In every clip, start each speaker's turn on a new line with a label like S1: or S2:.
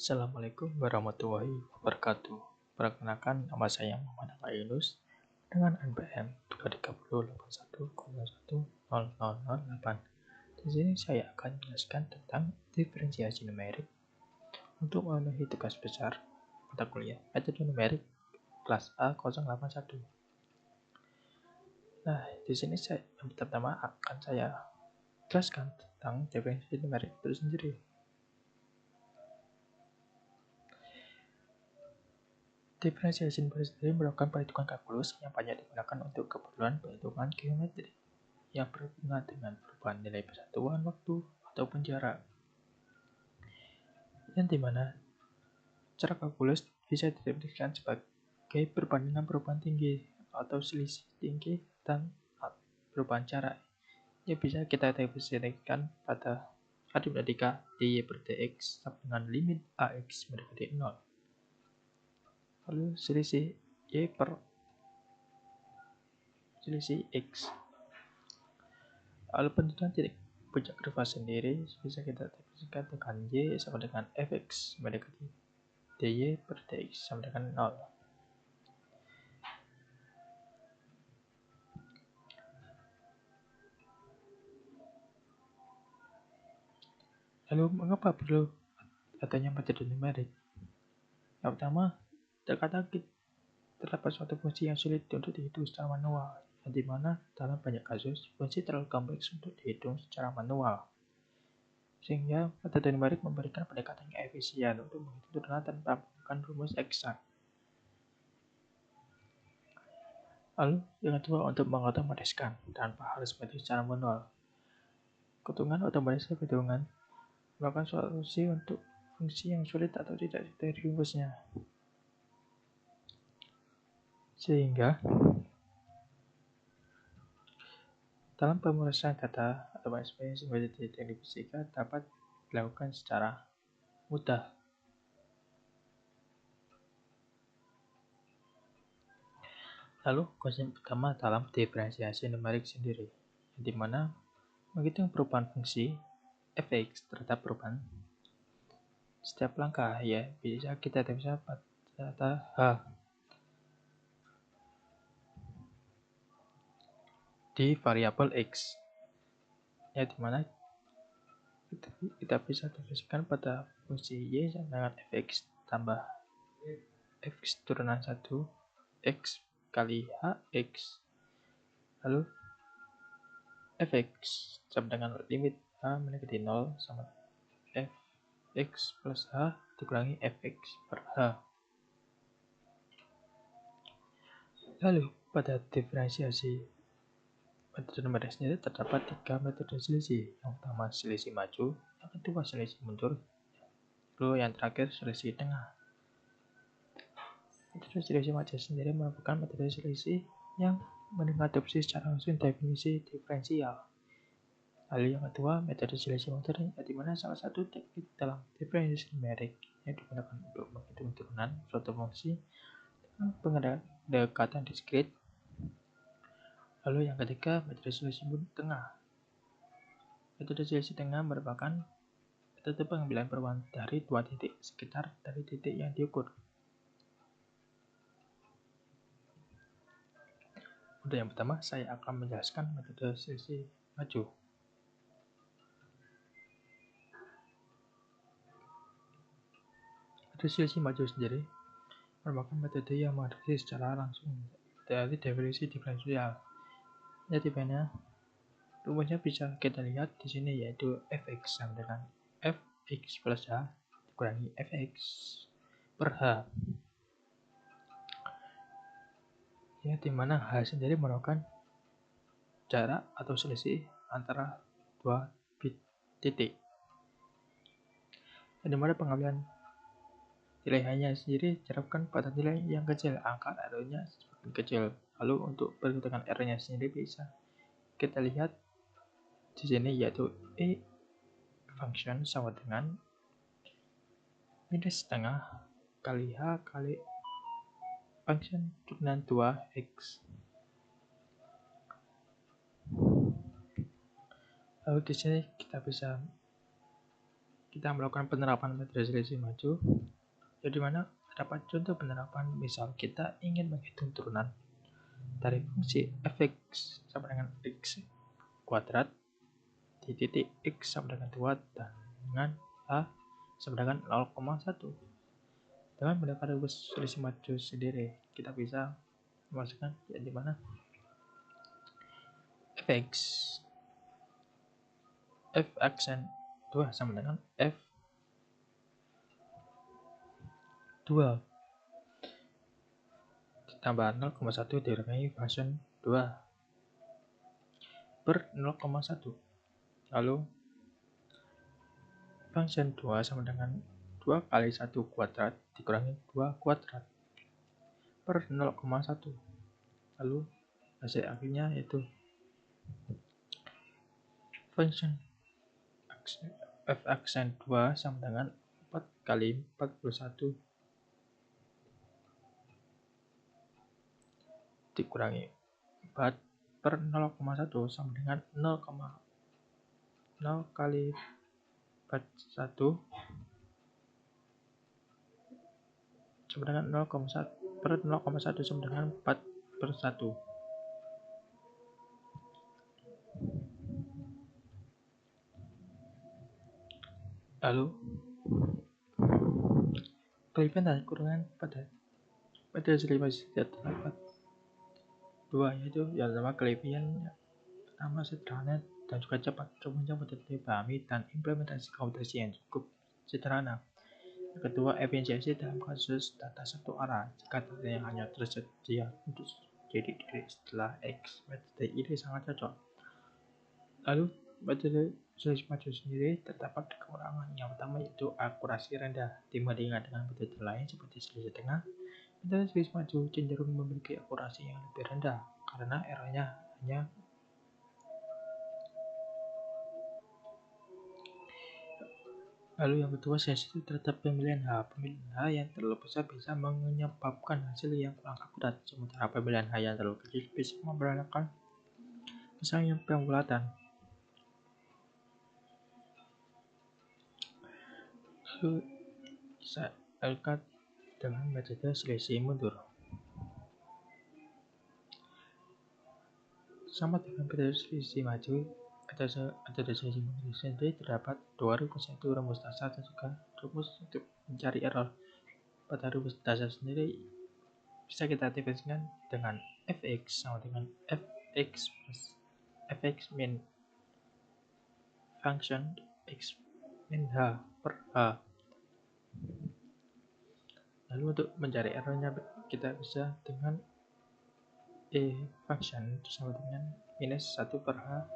S1: Assalamualaikum warahmatullahi wabarakatuh. Perkenalkan, nama saya Muhammad Yunus dengan NPM 23081010008. Di sini saya akan menjelaskan tentang diferensiasi numerik untuk memenuhi tugas besar mata kuliah metode numerik kelas A081. Nah, di sini yang pertama akan saya jelaskan tentang diferensiasi numerik itu sendiri. Diferensiasi numerik sendiri merupakan perhitungan kalkulus yang banyak digunakan untuk keperluan perhitungan geometri yang berhubungan dengan perubahan nilai persatuan waktu ataupun jarak. Yang dimana cara kalkulus bisa didefinisikan sebagai perbandingan tinggi atau selisih tinggi dan perubahan jarak yang bisa kita definisikan pada aritmatika dy per dx sama dengan limit ax mendekati 0. Lalu selisih y per selisih x. Lalu penentuan titik puncak kurva sendiri bisa kita definisikan dengan y sama dengan fx mendekati dy per dx sama dengan 0. Lalu mengapa perlu adanya metode numerik? Yang pertama, terkadang terdapat suatu fungsi yang sulit untuk dihitung secara manual, yang dimana dalam banyak kasus fungsi terlalu kompleks untuk dihitung secara manual. Sehingga metode numerik memberikan pendekatan yang efisien untuk menghitung turunan tanpa menggunakan rumus eksak. Lalu yang kedua, untuk mengotomatiskan tanpa harus menghitung secara manual. Hitungan otomatis perhitungan merupakan solusi untuk fungsi yang sulit atau tidak diketahui rumusnya. Sehingga dalam pemrosesan data atau ekspresi metode teknik fisika dapat dilakukan secara mudah. Lalu konsep pertama dalam diferensiasi numerik sendiri, di mana menghitung perubahan fungsi fx terhadap perubahan setiap langkah, ya bisa kita definisikan pada data h di variabel x, ya dimana kita bisa definisikan pada fungsi y sama dengan fx tambah fx turunan 1 x kali hx, lalu fx sama dengan limit h mendekati 0 sama fx plus h dikurangi fx per h. Lalu pada diferensiasi metode numerik sendiri terdapat 3 metode selisih. Yang pertama selisih maju, yang kedua selisih mundur, lalu yang terakhir selisih tengah. Metode selisih maju sendiri merupakan metode selisih yang mengadopsi secara langsung definisi diferensial. Lalu yang kedua metode selisih mundur, di mana salah satu teknik dalam diferensiasi numerik yang digunakan untuk menghitung turunan suatu fungsi dengan pendekatan diskrit. Lalu yang ketiga, metode selisih tengah. Metode selisih tengah merupakan metode pengambilan perubahan dari dua titik sekitar dari titik yang diukur. Untuk yang pertama, saya akan menjelaskan metode selisih maju. Metode selisih maju sendiri merupakan metode yang mengadopsi secara langsung dari definisi diferensial. Ya, di mana rumusnya bisa kita lihat di sini, yaitu fx sama dengan fx plus h dikurangi fx per h. Ya, di mana h sendiri merupakan jarak atau selisih antara dua titik. Di mana pengambilan nilai hanya sendiri diharapkan pada nilai yang kecil, angka R-nya semakin kecil. Lalu untuk perhitungan R-nya sendiri bisa kita lihat di sini, yaitu E function sama dengan minus setengah kali H kali function turunan 2x. Lalu di sini kita bisa kita melakukan penerapan metode selisih maju, jadi mana terdapat contoh penerapan. Misal kita ingin menghitung turunan dari fungsi f(x) sama dengan x kuadrat di titik x sama dengan 2 dan dengan h sama dengan 0,1. Dengan menggunakan rumus selisih maju sendiri, kita bisa memasukkan di mana f(x) f aksen 2 sama dengan f2 ditambah 0,1 dikurangi function 2 per 0,1. Lalu function 2 sama dengan 2 kali 1 kuadrat dikurangi 2 kuadrat per 0,1. Lalu hasil akhirnya yaitu function f aksen 2 sama dengan 4 kali 41 dikurangi 4 per 0,1 sama dengan 0 kali 41 sama dengan 0,1 per 0,1 sama dengan 4 per 1. Lalu kelebihan dan kekurangan pada metode selisih maju terdapat 2, yaitu yang pertama kelebihan pertama sederhana dan juga cepat, kemudian mudah dipahami dan implementasi komputasi yang cukup sederhana. Yang kedua, efisiensi dalam kasus data satu arah. Jika data yang hanya tersedia untuk jadi diri setelah X, metode ini sangat cocok. Lalu metode selisih maju sendiri terdapat kekurangan. Yang pertama yaitu akurasi rendah dibandingkan dengan metode lain seperti selisih tengah. Metode selisih maju cenderung memiliki akurasi yang lebih rendah karena errornya hanya Lalu yang kedua, sensitif terhadap pemilihan H. Pemilihan H yang terlalu besar bisa menyebabkan hasil yang kurang akurat, sementara pemilihan H yang terlalu kecil bisa memperanakan kesalahan pembulatan. Lalu saya lakukan dengan metode selisih mundur. Sama dengan metode selisih maju, metode selisih mundur sendiri terdapat dua rumus, yaitu rumus dasar dan juga rumus untuk mencari error. Pada rumus dasar sendiri bisa kita definisikan dengan fx sama dengan fx plus fx min function x min h per h. Lalu untuk mencari errornya kita bisa dengan function itu sama dengan minus 1 per h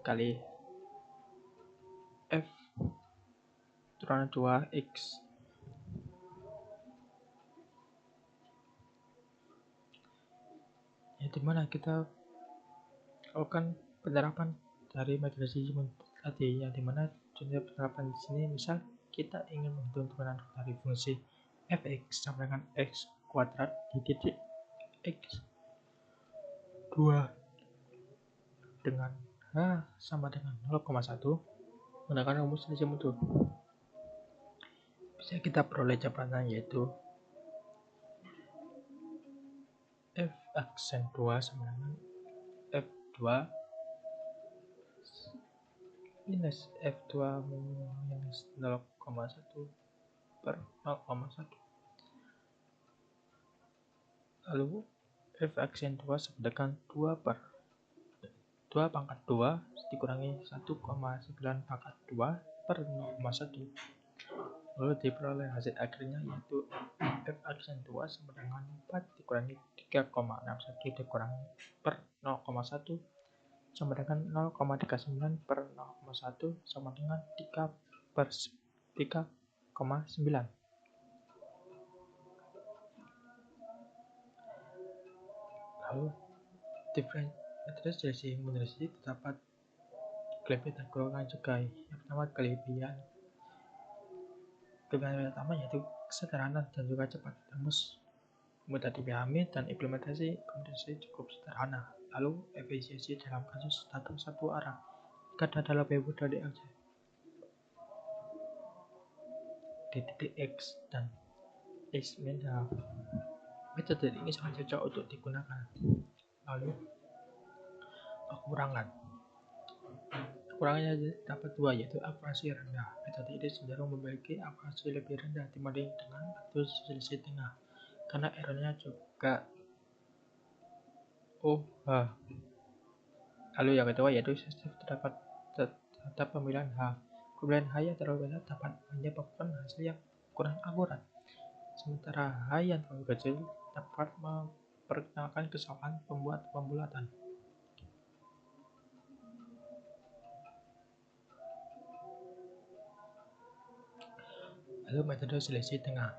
S1: kali f turunan 2 x. Ya, dimana kita lakukan penerapan dari metode selisih mundur tadi, yang dimana contoh penerapan di sini misal kita ingin menghitung turunan dari fungsi fx sama dengan x kuadrat di titik x 2 dengan h sama dengan 0,1 menggunakan rumus selisih mundur. Bisa kita peroleh jawabannya yaitu f aksen 2 sama dengan f2 minus f2 minus 0,1 per 0,1. Lalu f aksen 2 sama dengan 2 pangkat 2 dikurangi 1,9 pangkat 2 per 0,1. Lalu diperoleh hasil akhirnya yaitu f aksen 2 sama dengan 4 dikurangi 3,61 dikurangi per 0,1 sama dengan 0,39 per 0,1 sama dengan 3 per 3,9. Lalu metode selisih mundur terdapat kelebihan dan kekurangan juga. Yang pertama kelebihan pertama yaitu sederhana dan juga cepat, rumus mudah dipahami dan implementasi komputasi cukup sederhana. Lalu efisiensi dalam kasus data satu arah, jika data lebih mudah diakses di titik X dan X min H. Metode ini sangat cocok untuk digunakan. Lalu kekurangannya dapat dua, yaitu akurasi rendah. Metode ini cenderung memiliki akurasi lebih rendah dibanding dengan metode selisih tengah karena errornya juga OH. Lalu yang kedua yaitu sensitif terhadap pemilihan H. Pemilihan H yang terlalu besar dapat menyebabkan hasil yang kurang akurat, sementara H yang terlalu kecil dapat memperkenalkan kesalahan pembulatan. Lalu metode selisih tengah.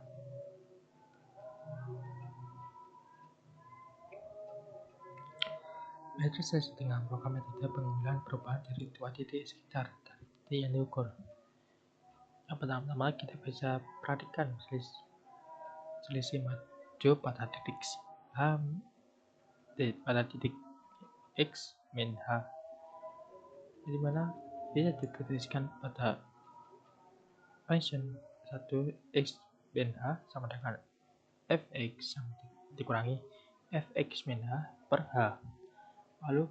S1: Metode selisih tengah merupakan metode pengambilan perubahan dari dua titik sekitar dari titik yang diukur. Yang pertama kita bisa perhatikan selisih maju pada titik H pada titik X min H, di mana bisa dituliskan pada function 1 X min H sama dengan fx dikurangi fx min H per H. Lalu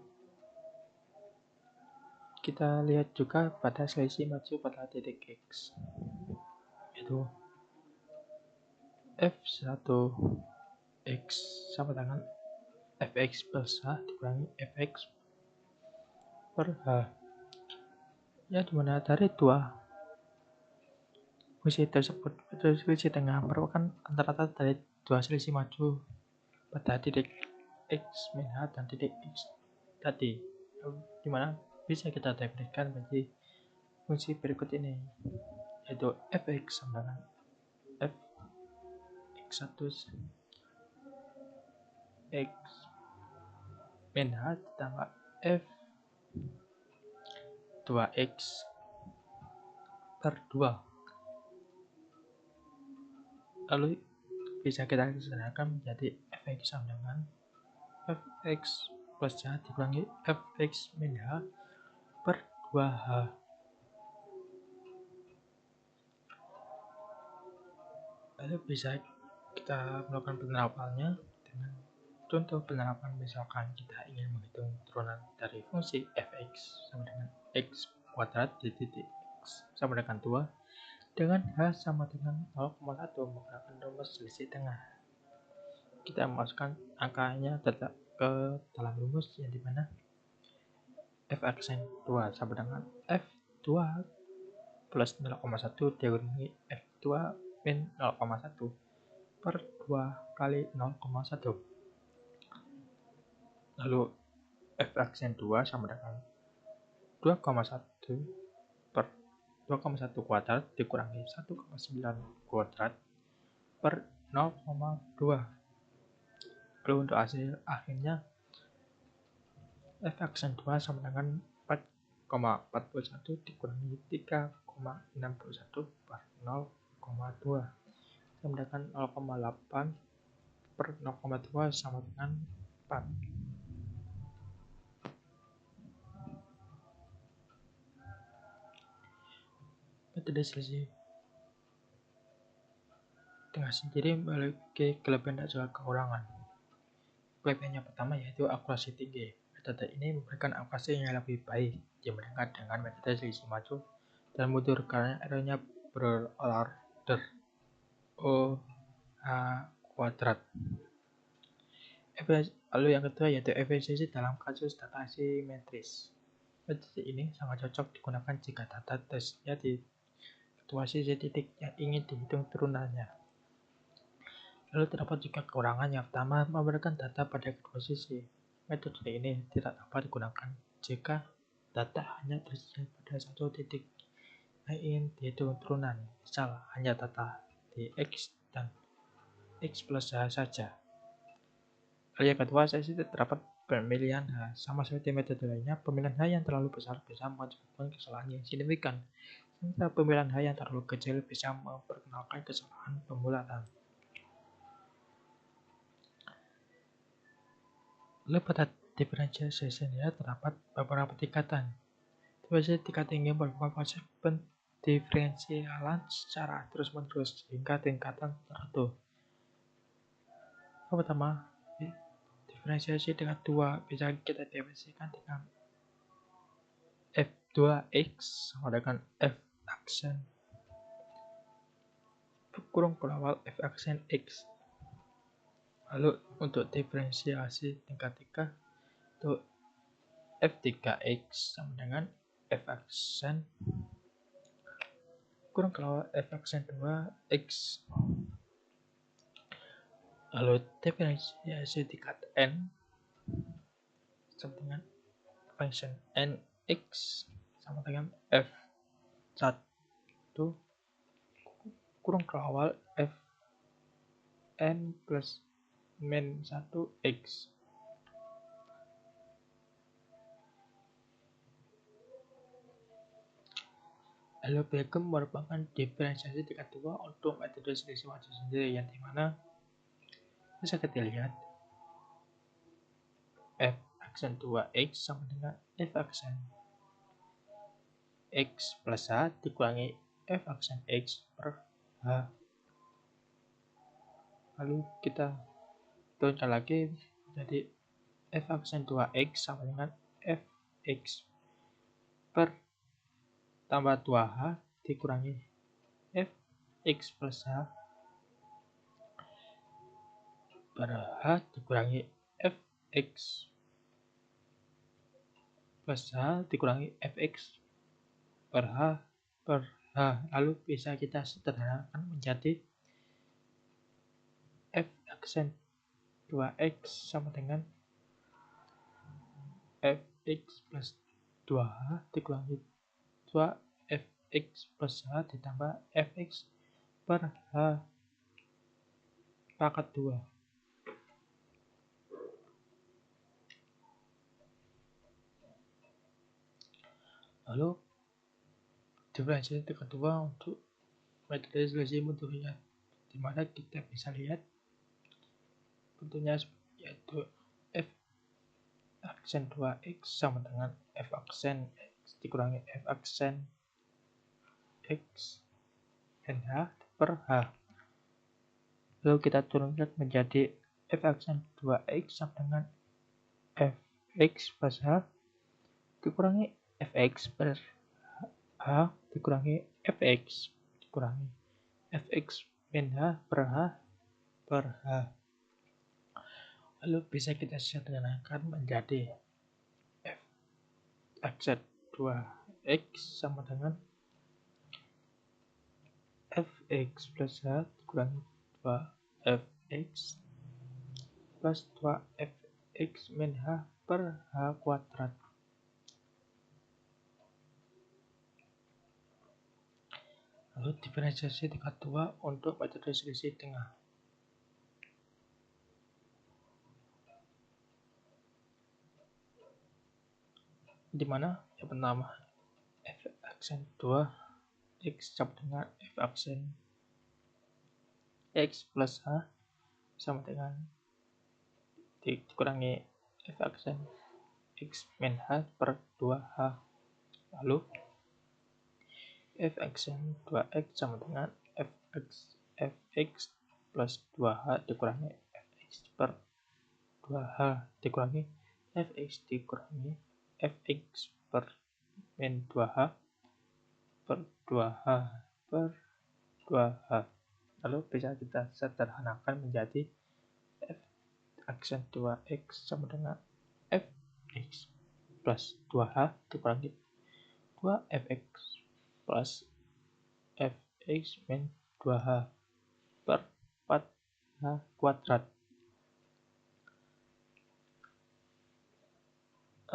S1: kita lihat juga pada selisih maju pada titik X, yaitu f1 X sama dengan fx plus H dikurangi fx per H, ya dimana dari dua fungsi tersebut selisih tengah merupakan antara dari dua selisih maju pada titik X min H dan titik X tadi, dimana bisa kita definisikan menjadi fungsi berikut ini, yaitu fx sama dengan f x1 X min H ditambah f 2x per 2. Lalu bisa kita sederhanakan menjadi fx sama dengan fx plus H dikurangi fx min H per 2H. Lalu bisa kita melakukan penerapannya dengan contoh penerapan. Misalkan kita ingin menghitung turunan dari fungsi fx sama dengan x kuadrat di titik x sama dengan 2 dengan H sama dengan 0,1 menggunakan rumus selisih tengah. Kita masukkan angkanya tetap ke dalam rumus, yang dimana f aksen 2 sama dengan f2 plus 0,1 dikurangi f2 min 0,1 per 2 kali 0,1. Lalu f aksen 2 sama dengan 2,1 per 2,1 kuadrat dikurangi 1,9 kuadrat per 0,2. Lalu untuk hasil akhirnya f aksen 2 sama dengan 4,41 dikurangi 3,61 per 0,2 sama dengan 0,8 per 0,2 sama dengan 4. Metode selisih tengah sendiri memiliki kelebihan dan juga kekurangan. Kelebihan yang pertama yaitu akurasi tinggi. Metode ini memberikan akurasi yang lebih baik dibandingkan dengan metode selisih maju dan mundur karena errornya berorder OH kuadrat. Lalu yang kedua yaitu efisiensi dalam kasus data asimetris. Metode ini sangat cocok digunakan jika data tesnya di kedua sisi titik yang ingin dihitung turunannya. Lalu terdapat juga kekurangan. Yang pertama, memberikan data pada kedua sisi. Metode ini tidak dapat digunakan jika data hanya tersedia pada satu titik yang ingin dihitung turunan, misal hanya data di X dan X plus H saja. Lalu yang kedua, sesi terdapat pemilihan H. Sama seperti metode lainnya, pemilihan H yang terlalu besar bisa menyebabkan kesalahan yang signifikan, sementara pemilihan H yang terlalu kecil bisa memperkenalkan kesalahan pembulatan. Lalu pada differentiation terdapat beberapa tingkatan. Differentiation tingkat tinggi merupakan konsep diferensialan secara terus-menerus hingga tingkatan tertentu. Yang pertama, diferensiasi dengan 2 bisa kita definisikan dengan f2x sama dengan f aksen kurung kelawal f aksen x. Lalu untuk diferensiasi tingkat 3 untuk f3x sama dengan f aksen kurang kelawal f aksen 2x. Lalu diferensiasi tingkat n sama dengan function nx sama dengan f1 kurang kelawal f n plus min 1x. Lalu berikut merupakan diferensiasi tingkat 2 untuk metode selisih waktu sendiri, yang dimana bisa kita lihat f aksen 2x sama dengan f aksen x plus h dikurangi f aksen x per h. Lalu kita turunkan lagi jadi f aksen 2x sama dengan fx per tambah 2h dikurangi fx plus h per h dikurangi fx plus h dikurangi fx per h per h. Lalu bisa kita sederhanakan menjadi f aksen 2x sama dengan fx plus 2h dikurangi 2fx plus h ditambah fx per h pangkat 2. Lalu diferensiasi kedua untuk metode selisih bentuknya, dimana kita bisa lihat bentuknya yaitu f aksen 2x sama dengan f aksen x dikurangi f aksen x dan h per h. Lalu kita turunkan menjadi f aksen 2x sama dengan fx plus h dikurangi fx per h dikurangi fx dikurangi fx min h per h per h. Lalu bisa kita sederhanakan menjadi f aksen 2x sama dengan fx plus h dikurangi 2fx plus 2fx min h per h kuadrat. Lalu diferensiasi tingkat 2 untuk metode selisih tengah, dimana yang pertama f aksen 2x sama dengan f aksen x plus h sama dengan dikurangi f aksen x min h per 2h. Lalu f aksen 2x sama dengan fx plus 2h dikurangi fx per 2h dikurangi fx dikurangi fx per min 2h per 2h per 2h. Lalu bisa kita sederhanakan menjadi f aksen 2x sama dengan fx plus 2h dikurangi 2fx plus fx min 2h per 4h kuadrat.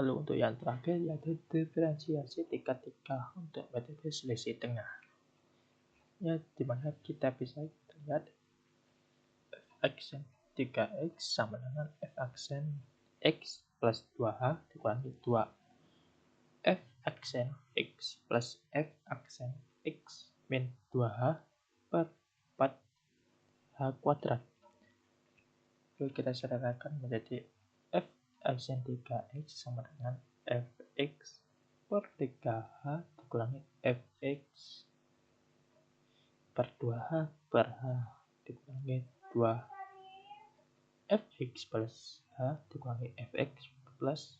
S1: Lalu untuk yang terakhir yaitu diferensiasi tingkat 3 untuk metode selisih tengah, ya, dimana kita bisa lihat f aksen 3x sama dengan f aksen x plus 2h dikurangi 2 f aksen x plus f aksen x min 2h per 4h kuadrat. Lalu kita sederhanakan menjadi f aksen 3x sama dengan fx per 3h dikurangi fx fx plus h dikurangi fx plus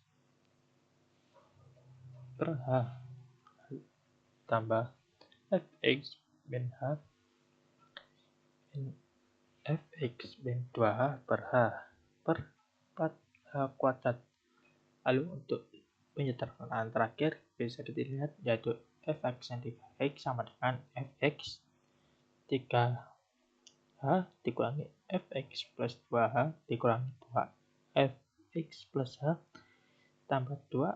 S1: per h tambah fx min h min fx min 2h per h per 4h kuadrat. Lalu untuk penyederhanaan terakhir bisa dilihat yaitu fx yang dibagi sama dengan fx 3h dikurangi fx plus 2h dikurangi 2 fx plus h tambah 2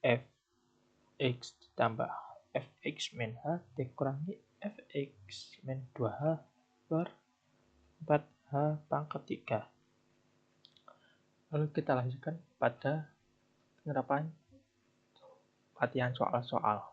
S1: fx ditambah fx min h dikurangi fx min 2h per 4h pangkat 3. Lalu kita lanjutkan pada penerapan latihan soal-soal.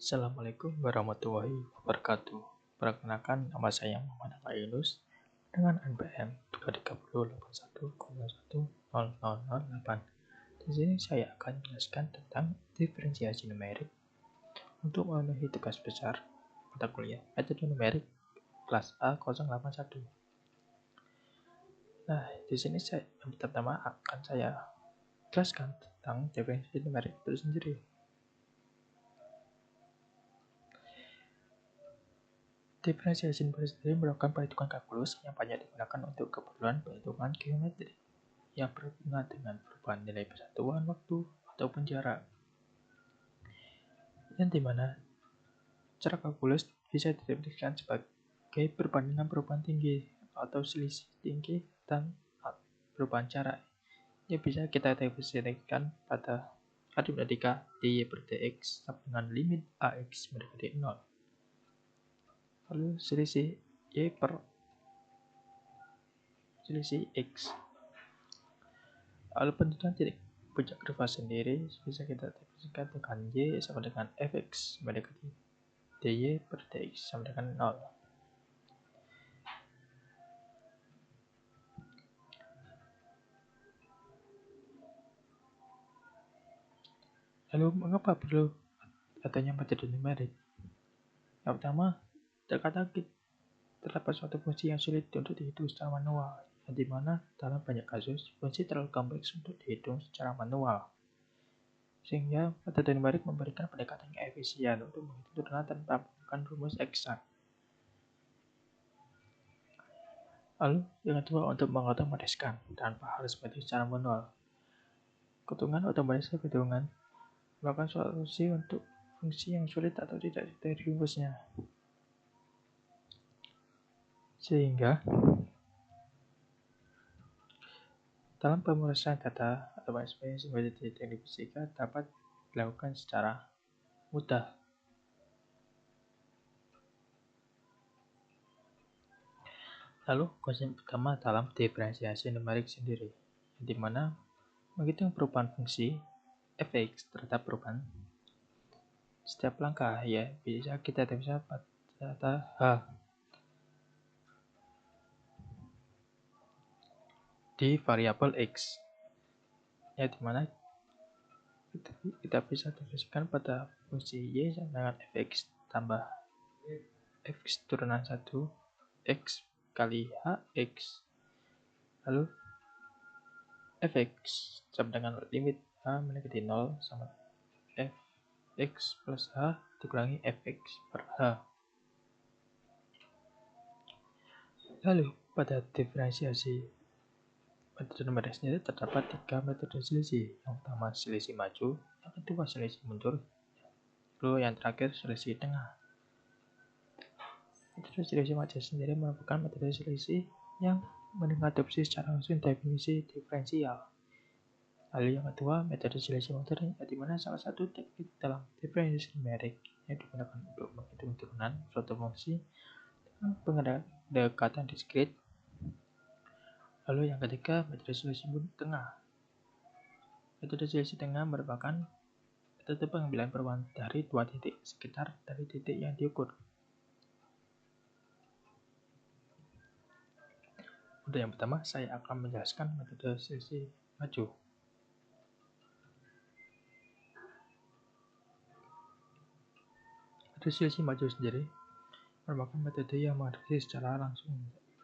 S1: Assalamualaikum warahmatullahi wabarakatuh. Perkenalkan, nama saya Muhammad Yunus dengan NPM 23081010008. Di sini saya akan menjelaskan tentang diferensiasi numerik untuk memenuhi tugas besar mata kuliah metode numerik kelas A081. Nah, di sini yang pertama akan saya jelaskan tentang diferensiasi numerik itu sendiri. Diferensiasi numerik sendiri merupakan perhitungan kalkulus yang banyak digunakan untuk keperluan perhitungan geometri yang berhubungan dengan perubahan nilai persatuan waktu ataupun jarak, yang dimana cara kalkulus bisa didefinisikan sebagai perbandingan perubahan tinggi atau selisih tinggi dan perubahan jarak yang bisa kita definisikan pada aritmatika dy per dx sama dengan limit ax mendekati 0. Lalu selisih y per selisih x. Lalu penentuan titik puncak kurva sendiri bisa kita definisikan dengan y sama dengan fx mendekati dy per dx sama dengan 0. Lalu mengapa perlu adanya metode numerik? Yang pertama, terkadang terdapat suatu fungsi yang sulit untuk dihitung secara manual, yang dimana dalam banyak kasus fungsi terlalu kompleks untuk dihitung secara manual. Sehingga metode numerik memberikan pendekatan yang efisien untuk menghitung turunan tanpa menggunakan rumus eksak. Lalu yang kedua, untuk mengotomatiskan tanpa harus menghitung secara manual. Hitungan otomatis hitungan merupakan solusi untuk fungsi yang sulit atau tidak diketahui rumusnya. Sehingga dalam pemrosesan data atau ekspresi metode teknik fisika dapat dilakukan secara mudah. Lalu konsep pertama dalam diferensiasi numerik sendiri, di mana menghitung perubahan fungsi fx terhadap perubahan setiap langkah, ya bisa kita definisikan pada data h di variabel x, ya dimana kita bisa definisikan pada fungsi y sama dengan fx tambah fx turunan 1 x kali hx, lalu fx sama dengan limit h mendekati 0 sama fx plus h dikurangi fx per h. Lalu pada diferensiasi metode numerik sendiri terdapat 3 metode selisih. Yang pertama selisih maju, yang kedua selisih mundur, lalu yang terakhir selisih tengah. Metode selisih maju sendiri merupakan metode selisih yang mengadopsi secara langsung definisi diferensial. Lalu yang kedua metode selisih mundur, di mana salah satu teknik dalam diferensiasi numerik yang digunakan untuk menghitung turunan suatu fungsi dengan pendekatan diskrit. Lalu yang ketiga, metode selisih tengah. Metode selisih tengah merupakan metode pengambilan perubahan dari dua titik sekitar dari titik yang diukur. Untuk yang pertama, saya akan menjelaskan metode selisih maju. Metode selisih maju sendiri merupakan metode yang mengadopsi secara langsung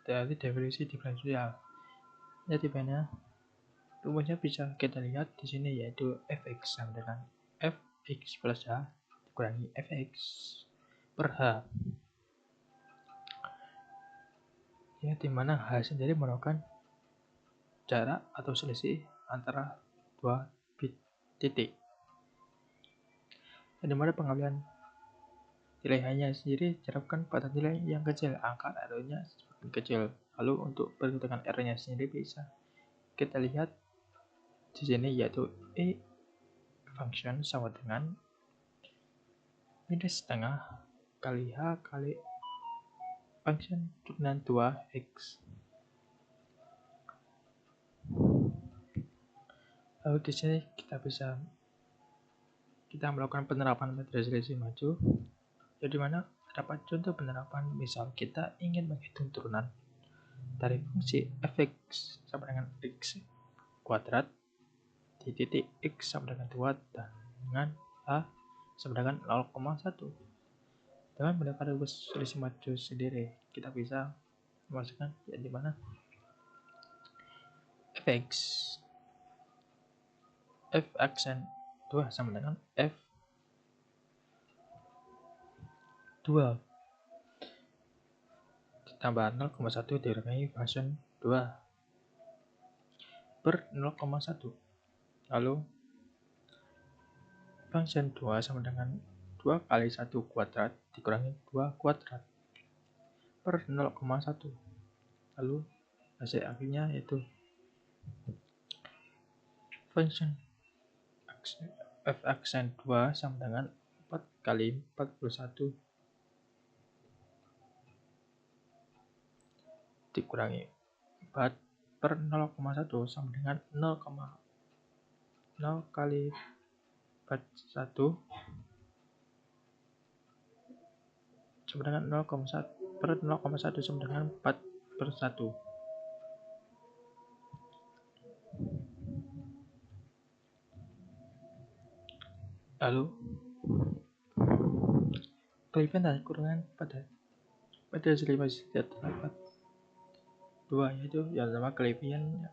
S1: dari definisi diferensial. Jadi mana rumusnya bisa kita lihat di sini, yaitu fx sama dengan fx plus h dikurangi fx per h, ya dimana h sendiri merupakan jarak atau selisih antara dua bit titik. Dan dimana pengambilan nilai hanya sendiri diterapkan pada nilai yang kecil, angka R-nya semakin kecil. Lalu untuk perhitungan R-nya sendiri bisa kita lihat di sini, yaitu E function sama dengan minus setengah kali H kali function turunan 2x. Lalu di sini kita melakukan penerapan metode selisih maju, jadi mana terdapat contoh penerapan. Misal kita ingin menghitung turunan dari fungsi fx sama dengan x kuadrat di titik x sama dengan 2 dan dengan h sama dengan 0,1. Dengan menggunakan rumus selisih maju sendiri, kita bisa memasukkan di mana fx f aksen 2 sama dengan f 2 ditambah 0,1 dikurangi function 2 per 0,1. Lalu function 2 sama dengan 2 kali 1 kuadrat dikurangi 2 kuadrat per 0,1. Lalu hasil akhirnya yaitu function f aksen 2 sama dengan 4 kali 41 dikurangi 4 per 0,1 sama dengan 0 kali 41 sama dengan 0,1 per 0,1 sama dengan 4 per 1. Lalu kelebihan dan kekurangan pada metode selisih maju terdapat dua, yaitu yang pertama kelebihan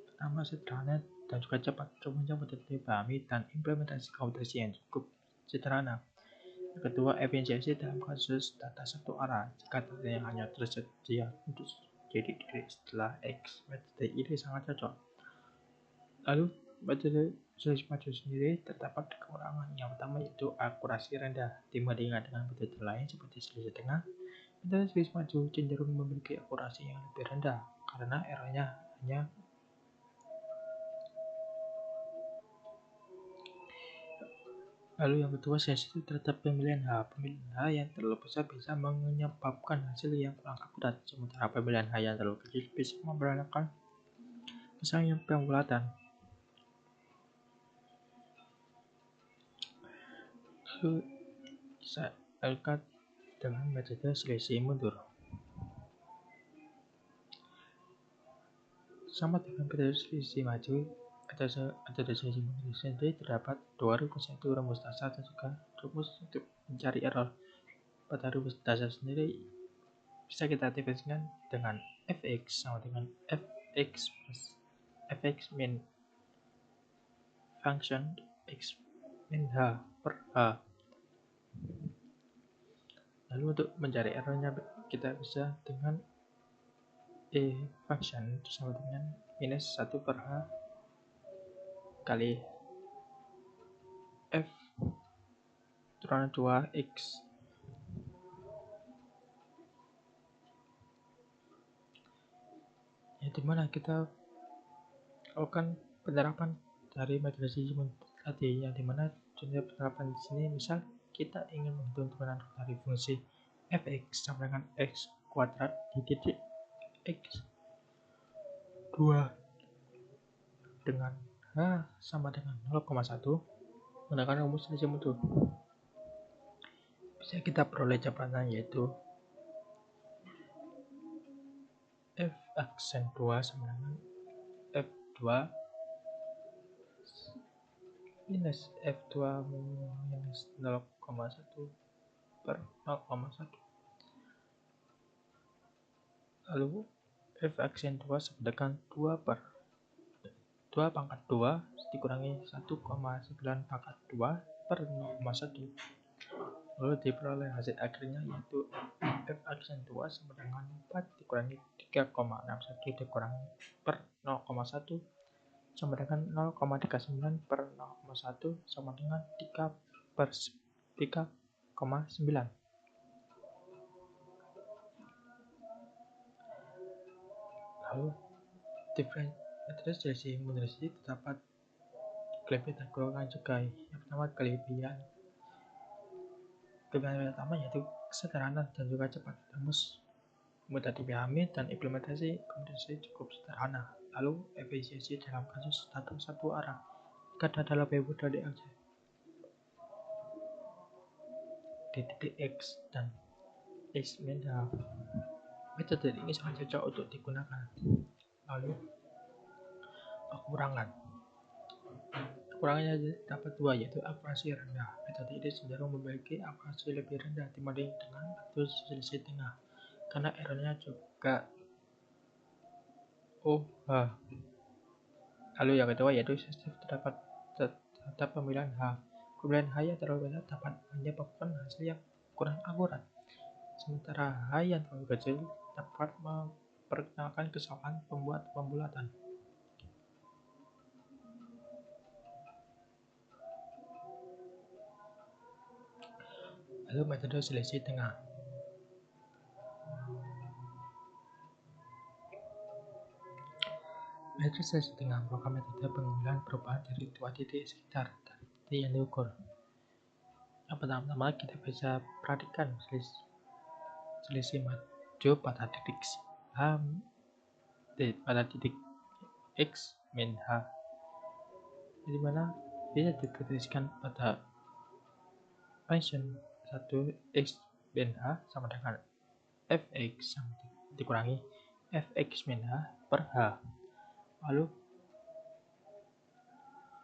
S1: pertama sederhana dan juga cepat, rumusnya mudah dipahami dan implementasi komputasi yang cukup sederhana. Yang kedua, efisiensi dalam kasus data satu arah. Jika datanya hanya tersedia untuk jadi diri setelah X, metode ini sangat cocok. Lalu metode selisih maju sendiri terdapat kekurangan. Yang pertama yaitu akurasi rendah dibandingkan dengan metode lain seperti selisih tengah. Metode selisih maju cenderung memiliki akurasi yang lebih rendah karena errornya hanya Lalu yang kedua, sensitif terhadap pemilihan H. Pemilihan H yang terlalu besar bisa menyebabkan hasil yang kurang akurat, sementara pemilihan H yang terlalu kecil bisa memperanakan misalnya pembulatan. Lalu bisa lakukan dengan metode selisih mundur. Sama dengan metode selisih maju, metode selisih mundur sendiri terdapat dua rumus, yaitu rumus dasar dan juga rumus untuk mencari error. Pada rumus dasar sendiri bisa kita definisikan dengan fx sama dengan fx plus fx min function x min h per h. Lalu untuk mencari errornya kita bisa dengan e function sama dengan minus 1 per h kali f turunan 2x. Ya, dimana kita lakukan penerapan dari metode selisih tadi, yang dimana contoh penerapan di sini, misal kita ingin menghitung turunan dari fungsi fx sama dengan x kuadrat di titik x 2 dengan h sama dengan 0,1 menggunakan rumus selisih mundur. Bisa kita peroleh jawabannya, yaitu f aksen 2 sama dengan f2 minus F2 minus 0,1 per 0,1. Lalu F aksen 2 sama dengan 2 per 2 pangkat 2 dikurangi 1,9 pangkat 2 per 0,1. Lalu diperoleh hasil akhirnya yaitu F aksen 2 sama dengan 4 dikurangi 3,61 dikurangi per 0,1 sama dengan 0,39 per 0,1 sama dengan 3 per 3,9. Lalu metode selisih moderasi terdapat kelebihan dan kekurangan juga. Yang pertama kelebihan pertama yaitu sederhana dan juga cepat, rumus mudah dipahami dan implementasi komunikasi cukup sederhana. Lalu efisiensi dalam kasus satu arah jika data lebih mudah diakses di titik X dan X minha. Metode ini sangat cocok untuk digunakan. Lalu kekurangannya dapat dua, yaitu akurasi rendah. Metode ini cenderung memiliki akurasi lebih rendah dibanding dengan metode selisih tengah karena errornya juga Lalu yang kedua yaitu sensitif terhadap pemilihan H. Pemilihan H yang terlalu besar dapat menyebabkan hasil yang kurang akurat, sementara H yang terlalu kecil dapat memperkenalkan kesalahan pembulatan. Lalu metode selisih tengah. Metode selisih tengah merupakan metode pengambilan perubahan dari dua titik sekitar dari titik yang diukur. Yang pertama kita bisa perhatikan selisih maju pada titik H pada titik X min H, di mana bisa dituliskan pada function 1 X min H sama dengan Fx dikurangi Fx min H per H. Lalu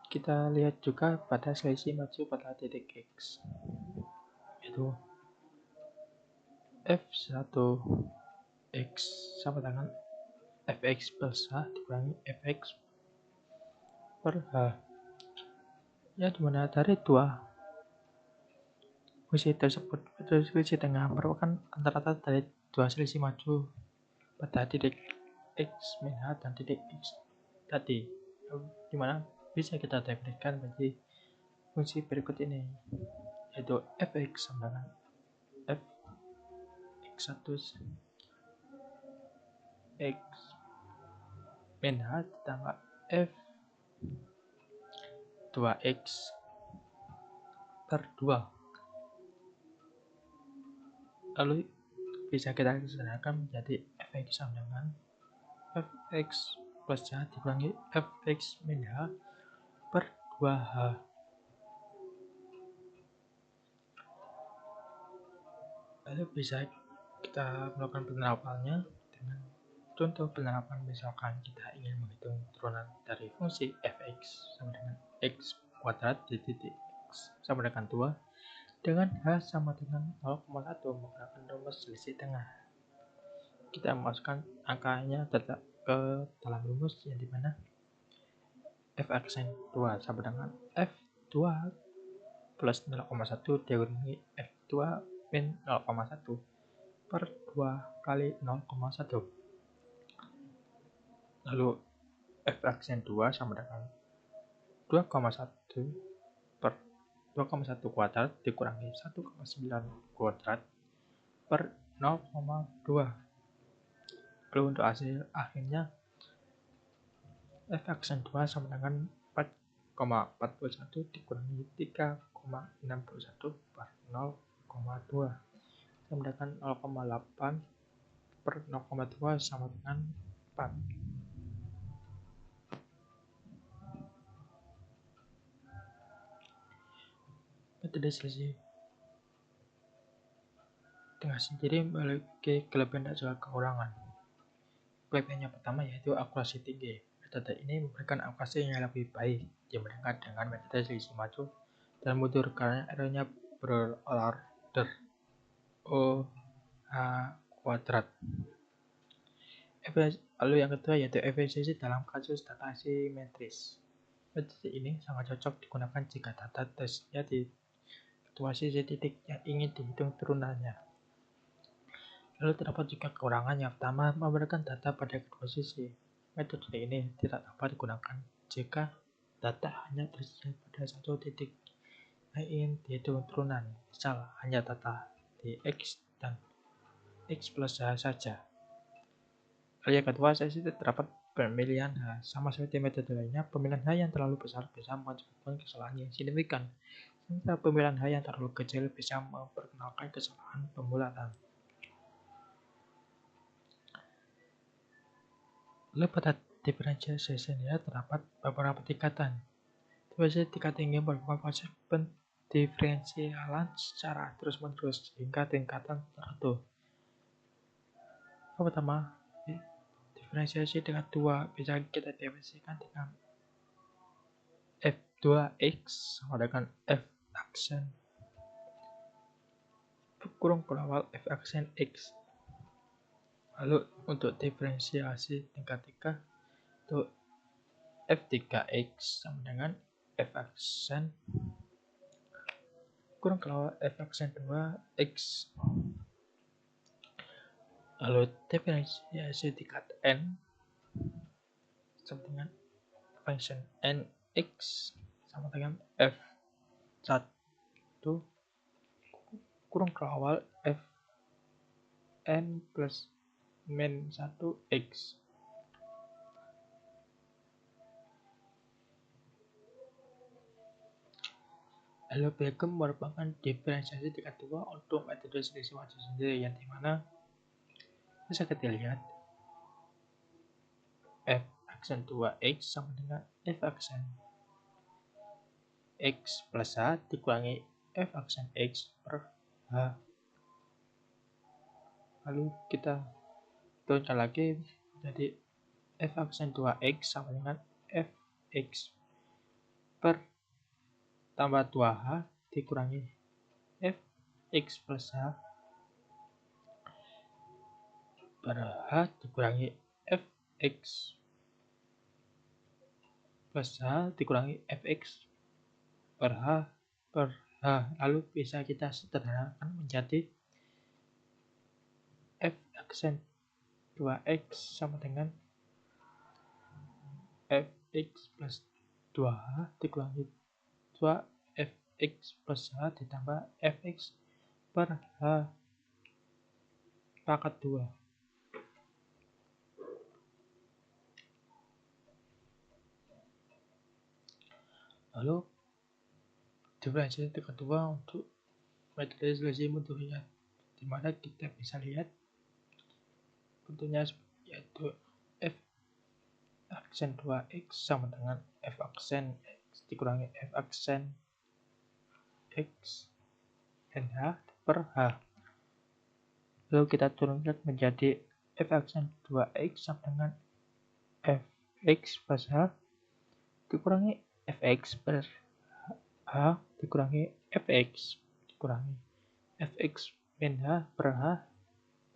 S1: kita lihat juga pada selisih maju pada titik X, yaitu F1X sama dengan Fx plus H dikurangi Fx per H, ya dimana dari dua fungsi tersebut metode selisih tengah merupakan antara dari dua selisih maju pada titik X min H dan titik X tadi, dimana bisa kita definisikan menjadi fungsi berikut ini, yaitu Fx sama dengan Fx1 X min H ditambah F2X per 2. Lalu bisa kita sederhanakan menjadi Fx sama dengan Fx plus H dikurangi Fx min H per 2H. Lalu bisa kita melakukan penerapannya dengan contoh penerapan. Misalkan kita ingin menghitung turunan dari fungsi Fx sama dengan X kuadrat di titik X sama dengan 2 dengan H sama dengan 0,1 menggunakan rumus selisih tengah. Kita masukkan angkanya tetap ke dalam rumus, yang dimana F aksen 2 sama dengan F2 plus 0,1 dikurangi F2 min 0,1 per 2 kali 0,1. Lalu F aksen 2 sama dengan 2,1 per 2,1 kuadrat dikurangi 1,9 kuadrat per 0,2. Lalu untuk hasil akhirnya F aksen 2 sama dengan 4,41 dikurangi 3,61 per 0,2 sama dengan 0,8 per 0,2 sama dengan 4. Metode selisih tengah sendiri memiliki kelebihan dan juga kekurangan. Kelebihannya pertama yaitu akurasi tinggi. metode ini memberikan akurasi yang lebih baik dibandingkan dengan metode selisih maju dan mundur karena errornya berorder OH kuadrat. Lalu yang kedua yaitu efisiensi dalam kasus data asimetris. Metode ini sangat cocok digunakan jika data tesnya di situasi titik yang ingin dihitung turunannya. Lalu terdapat juga kekurangan. Yang pertama, memberikan data pada kedua sisi. Metode ini tidak dapat digunakan jika data hanya tersedia pada satu titik yang ingin dihitung turunan. Misal, hanya data di X dan X plus H saja. Lalu yang kedua, sesi terdapat pemilihan H. Sama seperti metode lainnya, pemilihan H yang terlalu besar bisa menyebabkan kesalahan yang signifikan. Sementara pemilihan H yang terlalu kecil bisa memperkenalkan kesalahan pembulatan. Lalu pada differentiation terdapat beberapa tingkatan. Tingkat tinggi merupakan proses pendiferensialan secara terus-menerus hingga tingkatan tertentu. Yang pertama, diferensiasi tingkat 2 bisa kita definisikan dengan f2x sama dengan f aksen kurung pelawal f aksen x. Lalu untuk diferensiasi tingkat 3 untuk f3x sama dengan f aksen kurang pelawal f aksen 2x. Lalu diferensiasi tingkat n sama dengan function nx sama dengan f1 kurang pelawal f n plus min 1x. Lalu berikut merupakan diferensiasi tingkat 2 untuk metode selisih maju sendiri, yang dimana bisa kita lihat f aksen 2x sama dengan f aksen x plus h dikurangi f aksen x per h. Lalu kita turunkan lagi jadi f aksen 2x sama dengan fx per tambah 2h dikurangi fx plus h per h dikurangi fx plus h dikurangi fx per h per h. Lalu bisa kita sederhanakan menjadi f aksen 2x sama dengan fx plus 2h dikurangi 2fx plus h ditambah fx per h pangkat 2. Lalu diferensiasi tingkat 2 untuk metode selisih mundur, dimana kita bisa lihat bentuknya yaitu f aksen 2x sama dengan f aksen x dikurangi f aksen x dan h per h. Lalu kita turunkan menjadi f aksen 2x sama dengan fx plus h dikurangi fx per h dikurangi fx dikurangi fx min h per h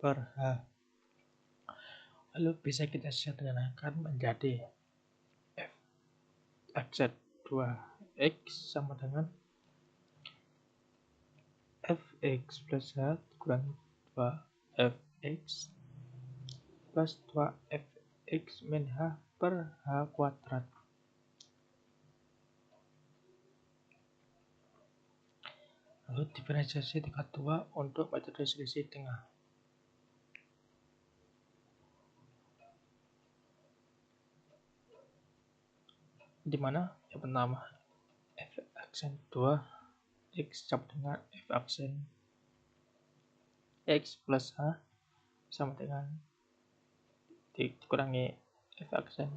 S1: per h. Lalu bisa kita sederhanakan menjadi f aksen 2x sama dengan fx plus h dikurangi 2fx plus 2fx min h per h kuadrat. Lalu diferensiasi tingkat 2 untuk metode selisih tengah, dimana yang pertama f aksen 2x sama dengan f aksen x plus h sama dengan dikurangi f aksen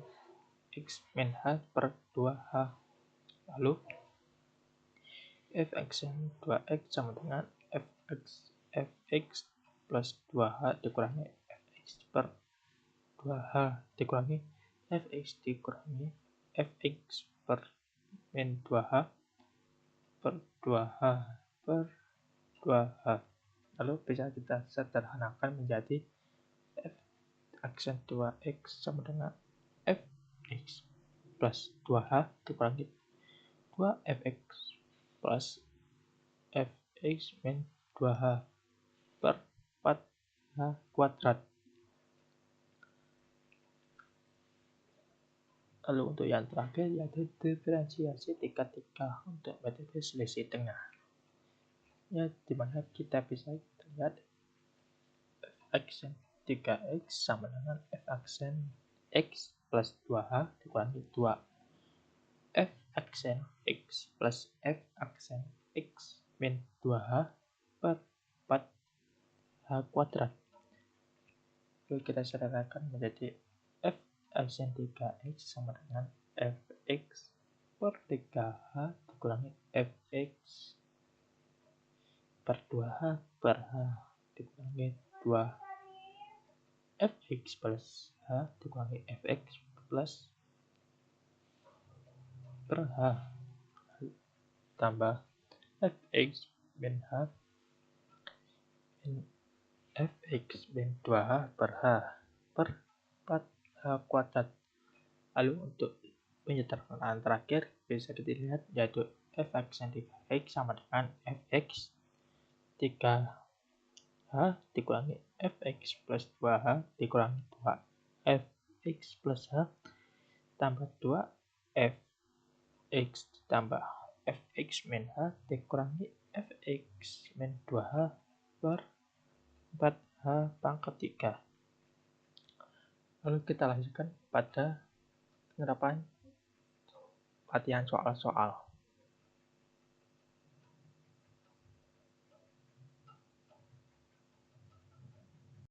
S1: x min h per 2h. Lalu f aksen 2x sama dengan fx plus 2h dikurangi fx per 2h dikurangi fx dikurangi fx per min 2h per 2h per 2h. Lalu bisa kita sederhanakan menjadi f aksen 2x sama dengan fx plus 2h dikurangi 2fx plus fx min 2h per 4h kuadrat. Lalu untuk yang terakhir yaitu diferensiasi tingkat 3 untuk metode selisih tengah. Ya, dimana kita bisa lihat f aksen 3x sama dengan f aksen x plus 2h dikurangi 2 f aksen x plus f aksen x min 2h per 4h kuadrat. Lalu kita sederhanakan menjadi f aksen 3x sama dengan fx per 3h dikurangi fx per 2h per h dikurangi 2 fx plus h dikurangi fx plus per h tambah fx min h min fx min 2h per h per 4h kuadrat. Lalu untuk penyederhanaan terakhir bisa kita lihat yaitu f aksen 3x sama dengan fx 3h dikurangi fx plus 2h dikurangi 2 fx plus h tambah 2 fx ditambah fx min h dikurangi fx min 2h per 4h pangkat 3. Lalu kita lanjutkan pada penerapan latihan soal-soal.